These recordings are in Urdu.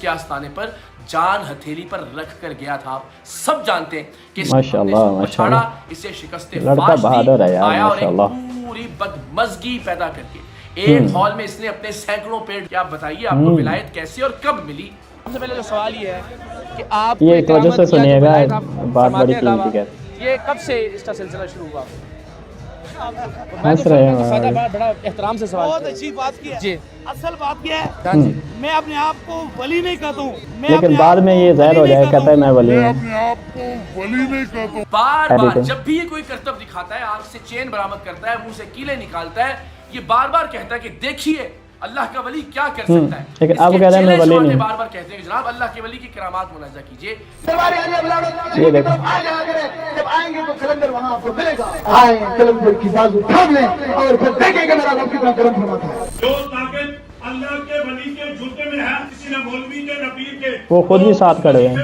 کے آستانے پر جان ہتھیلی پر رکھ کر گیا تھا. سب جانتے ہیں کہ اس ماشاءاللہ چھاڑا اسے شکست لڑکا فاش بہادر ہے دی, یار آیا اور ایک ماشاءاللہ. پوری بدمزگی پیدا کر کے ایک ہال میں اس نے اپنے سینکڑوں پیڑ. کیا بتائیے آپ کو ولایت کیسے اور کب ملی؟ سب سے پہلے جو سوال یہ ہے کہ آپ یہ ایک وجہ سے سنیے گا بات بڑی قیمتی ہے. یہ کب سے اس کا سلسلہ شروع ہوا؟ ہنس رہے ہیں بڑا احترام سے سوال. بہت اچھی بات کی ہے. جی اصل بات کیا ہے, جی میں اپنے آپ کو ولی نہیں کہتا ہوں, لیکن بعد میں یہ ظاہر ہو جائے کہتا ہے میں ولی ہوں. بار بار جب بھی یہ کوئی کرتب دکھاتا ہے, آنکھ سے چین برآمد کرتا ہے, منہ سے کیلیں نکالتا ہے, یہ بار بار کہتا ہے کہ دیکھیے اللہ کا ولی کیا کر سکتا ہے. لیکن اب کہہ رہے ہیں میں ولی نہیں. بار بار کہتے ہیں کہ جناب اللہ کے ولی کی کرامات ملاحظہ کیجئے. یہ دیکھو جب آئیں گے تو کلندر وہاں آپ کو ملے گا. آئیں کلندر کی بازو تھام لیں اور پھر دیکھیں گے میرا رب کتنا کرم فرماتا ہے. جو طاقت اللہ کے ولی کے جوتے میں ہے, کسی نہ مولوی کے نہ پیر کے, وہ خود بھی ساتھ کھڑے ہیں.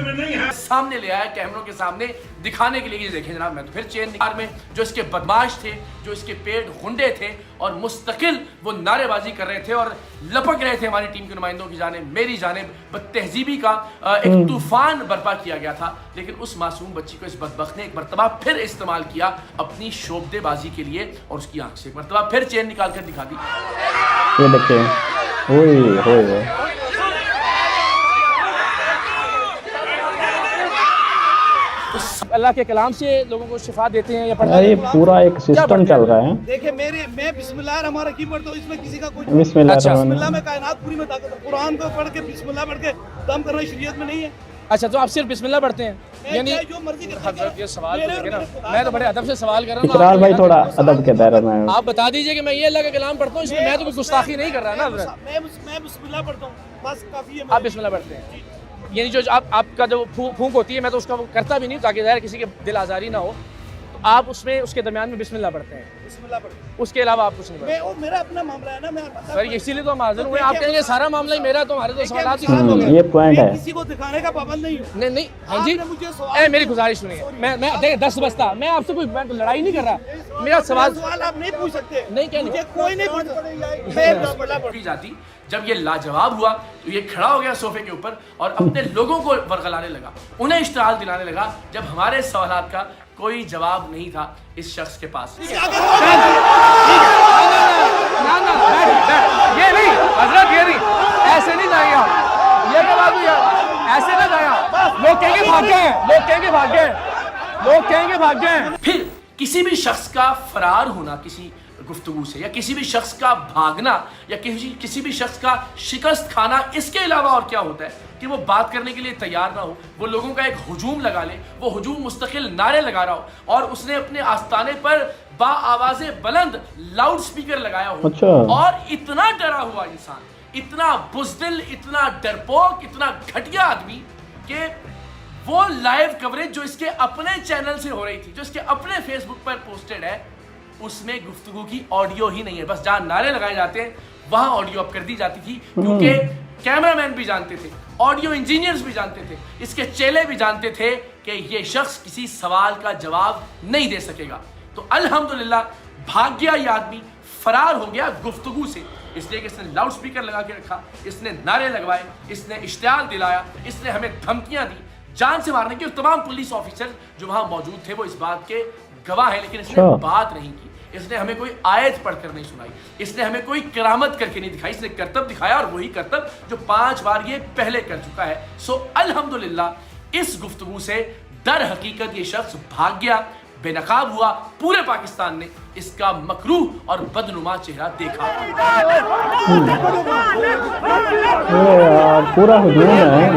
سامنے لے آیا کیمروں کے سامنے دکھانے کے لیے. یہ دیکھیں جناب, میں تو پھر چین نکار میں جو اس کے بدماش تھے, جو اس کے پیٹ غنڈے تھے اور مستقل وہ نعرے بازی کر رہے تھے اور لپک رہے تھے ہماری ٹیم کے نمائندوں کی جانب, میری جانب, بدتہذیبی کا ایک طوفان برپا کیا گیا تھا. لیکن اس معصوم بچی کو اس بدبخت نے ایک مرتبہ پھر استعمال کیا اپنی شوبدے بازی کے لیے, اور اس کی آنکھ سے ایک مرتبہ پھر چین نکال کر دکھا دی. یہ دیکھیں ہوئے ہوئے اللہ کے کلام سے لوگوں کو شفا دیتے ہیں یا پڑھتے یہ ہیں. پورا ایک سسٹم چل رہا ہے. دیکھیں میں بسم اللہ الرحمن الرحیم پڑھتا ہوں, اس میں کسی کا کوئی بسم اللہ اچھا. الرحمن بسم اللہ میں کائنات پوری میں طاقت ہے. قرآن کو پڑھ کے بسم اللہ پڑھ کے دم کرنا شریعت میں نہیں ہے. اچھا تو آپ صرف بسم اللہ پڑھتے ہیں یعنی میں جو مرضی کرتا ہوں. حضرت یہ سوال تو دیکھیں نا, میں تو بڑے ادب سے سوال کر رہا ہوں. اقرار بھائی تھوڑا ادب کے دائرے میں. آپ بتا دیجئے کہ میں یہ اللہ کا کلام پڑھتا ہوں, اس میں تو کوئی گستاخی نہیں کر رہا نا حضرت. میں بسم اللہ پڑھتا ہوں, بس کافی ہے. آپ بسم اللہ پڑھتے ہیں یعنی جو آپ کا جو پھونک ہوتی ہے, میں تو اس کا کرتا بھی نہیں تاکہ ظاہر کسی کے دل آزاری نہ ہو, تو آپ اس میں اس کے درمیان میں بسم اللہ پڑھتے ہیں, بسم اللہ پڑھتا ہوں. اس کے علاوہ آپ کچھ نہیں پڑھتے. میرا اپنا معاملہ ہے نا, میں سر اسی لیے تو ہم حاضر ہوئے. آپ کہیں گے سارا معاملہ ہی میرا, تو ہمارے تو سوالات ہی ختم ہو گئے. یہ پوائنٹ ہے. کسی کو دکھانے کا پابند نہیں ہوں. نہیں ہاں جی, میری گزارش سنیے, میں دیکھیں 10 بستہ, میں آپ سے کوئی لڑائی نہیں کر رہا. میرا سوال آپ نہیں پوچھ سکتے. نہیں کیا نہیں, کوئی نہیں پوچھ سکتا. میں بسم اللہ پڑھتا ہوں. جاتی. جب یہ لاجواب ہوا تو یہ کھڑا ہو گیا صوفے کے اوپر اور اپنے لوگوں کو ورغلانے لگا, انہیں اشتعال دلانے لگا, جب ہمارے سوالات کا کوئی جواب نہیں تھا اس شخص کے پاس. یہ نہیں حضرت, یہ نہیں, ایسے نہیں جائیں گے آپ. یہ کیا بات ہوئی, ایسے نہ جائیں آپ. لوگ کہیں گے بھاگ گئے ہیں, لوگ کہیں گے بھاگ گئے ہیں, لوگ کہیں گے بھاگ گئے ہیں. پھر کسی بھی شخص کا فرار ہونا کسی گفتگو سے, یا کسی بھی شخص کا بھاگنا, یا کسی بھی شخص کا شکست کھانا, اس کے علاوہ اور کیا ہوتا ہے کہ وہ بات کرنے کے لیے تیار نہ ہو, وہ لوگوں کا ایک ہجوم لگا لے, وہ ہجوم مستقل نعرے لگا رہا ہو, اور اس نے اپنے آستانے پر با آواز بلند لاؤڈ سپیکر لگایا ہو. اور اتنا ڈرا ہوا انسان, اتنا بزدل, اتنا ڈرپوک, اتنا گھٹیا آدمی کہ وہ لائیو کوریج جو اس کے اپنے چینل سے ہو رہی تھی, جو اس کے اپنے فیس بک پر پوسٹڈ ہے, اس میں گفتگو کی آڈیو ہی نہیں ہے. بس جہاں نعرے لگائے جاتے ہیں وہاں آڈیو اپ کر دی جاتی تھی, کیونکہ کیمرہ مین بھی جانتے تھے, آڈیو انجینئرز بھی جانتے تھے, اس کے چیلے بھی جانتے تھے کہ یہ شخص کسی سوال کا جواب نہیں دے سکے گا. تو الحمدللہ بھاگ گیا یہ آدمی, فرار ہو گیا گفتگو سے, اس لیے کہ اس نے لاؤڈ سپیکر لگا کے رکھا, اس نے نعرے لگوائے, اس نے اشتعال دلایا, اس نے ہمیں دھمکیاں دی جان سے مارنے کی. اور تمام پولیس آفیسر جو وہاں موجود تھے وہ اس بات کے گواہ ہیں, لیکن اس نے بات نہیں کی, اس نے ہمیں کوئی آیت پڑھ کر نہیں سنائی, اس نے ہمیں کوئی کرامت کر کے نہیں دکھائی, اس نے کرتب دکھایا, اور وہی کرتب جو 5 بار یہ پہلے کر چکا ہے. سو الحمدللہ اس گفتگو سے در حقیقت یہ شخص بھاگ گیا, بے نقاب ہوا. پورے پاکستان نے اس کا مکروہ اور بدنما چہرہ دیکھا. پورا ہجوم ہے.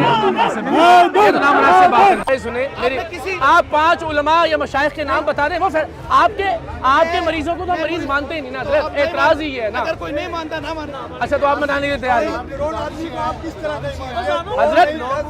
آپ 5 علماء یا مشائخ کے نام بتا رہے ہیں, وہ آپ کے مریضوں کو تو مریض مانتے ہی نہیں نا حضرت, اعتراض ہی ہے نا. اگر کوئی نہیں مانتا نہ ماننا. اچھا تو آپ منانے کے لیے تیار ہیں حضرت.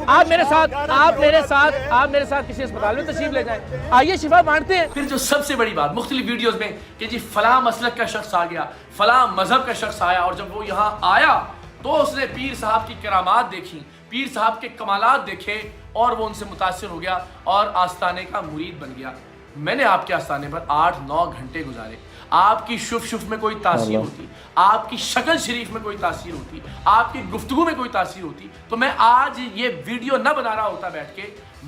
آپ میرے ساتھ کسی اسپتال میں تشریف لے جائیں, آئیے شفا بانٹتے ہیں. پھر جو سب سے بڑی بات مختلف ویڈیوز میں کہ جی فلاں مسلک کا شخص آ گیا, فلاں مذہب کا شخص آیا, اور جب وہ یہاں آیا تو اس نے پیر صاحب کی کرامات دیکھی, پیر صاحب کے کمالات دیکھے, اور وہ ان سے متاثر ہو گیا اور آستانے کا مرید بن گیا. میں نے آپ کے آستانے پر 8-9 گھنٹے گزارے, آپ کی شف میں کوئی تاثیر ہوتی، آپ کی شکل شریف میں کوئی تاثیر ہوتی، آپ کی گفتگو میں کوئی تاثیر ہوتی، تو میں آج یہ ویڈیو نہ بنا رہا ہوتا بیٹھ کے،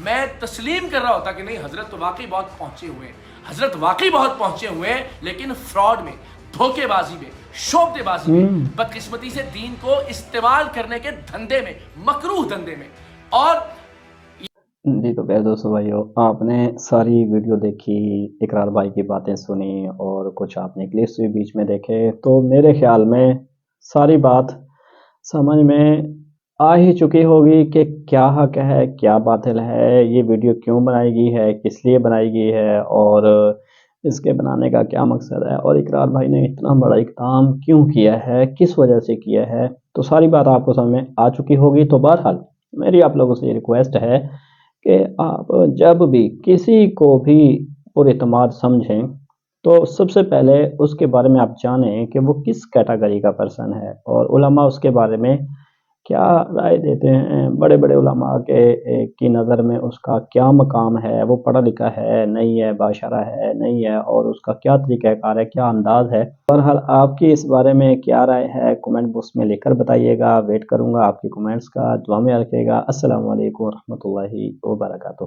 میں تسلیم کر رہا ہوتا کہ نہیں حضرت تو واقعی بہت پہنچے ہوئے ہیں، حضرت واقعی بہت پہنچے ہوئے ہیں، لیکن فراڈ میں، دھوکے بازی میں، شعبدے بازی میں، بدقسمتی سے دین کو استعمال کرنے کے دھندے میں، مکروہ دھندے میں. اور جی تو پھر دوستو بھائیو، آپ نے ساری ویڈیو دیکھی، اقرار بھائی کی باتیں سنی اور کچھ آپ نے کلپس بھی بیچ میں دیکھے، تو میرے خیال میں ساری بات سمجھ میں آ ہی چکی ہوگی کہ کیا حق ہے، کیا باطل ہے، یہ ویڈیو کیوں بنائی گئی ہے، کس لیے بنائی گئی ہے، اور اس کے بنانے کا کیا مقصد ہے، اور اقرار بھائی نے اتنا بڑا اقدام کیوں کیا ہے، کس وجہ سے کیا ہے. تو ساری بات آپ کو سمجھ میں آ چکی ہوگی. تو بہرحال میری آپ لوگوں سے یہ ریکویسٹ ہے کہ آپ جب بھی کسی کو بھی پر اعتماد سمجھیں تو سب سے پہلے اس کے بارے میں آپ جانیں کہ وہ کس کیٹاگری کا پرسن ہے، اور علماء اس کے بارے میں کیا رائے دیتے ہیں. بڑے بڑے علماء کی نظر میں اس کا کیا مقام ہے، وہ پڑھا لکھا ہے نہیں ہے، باشرہ ہے نہیں ہے، اور اس کا کیا طریقہ کار ہے، کیا انداز ہے. بہرحال آپ کی اس بارے میں کیا رائے ہے کمنٹ باکس میں لکھ کر بتائیے گا. ویٹ کروں گا آپ کی کمنٹس کا. دعا میں رکھیے گا. السلام علیکم ورحمۃ اللہ وبرکاتہ.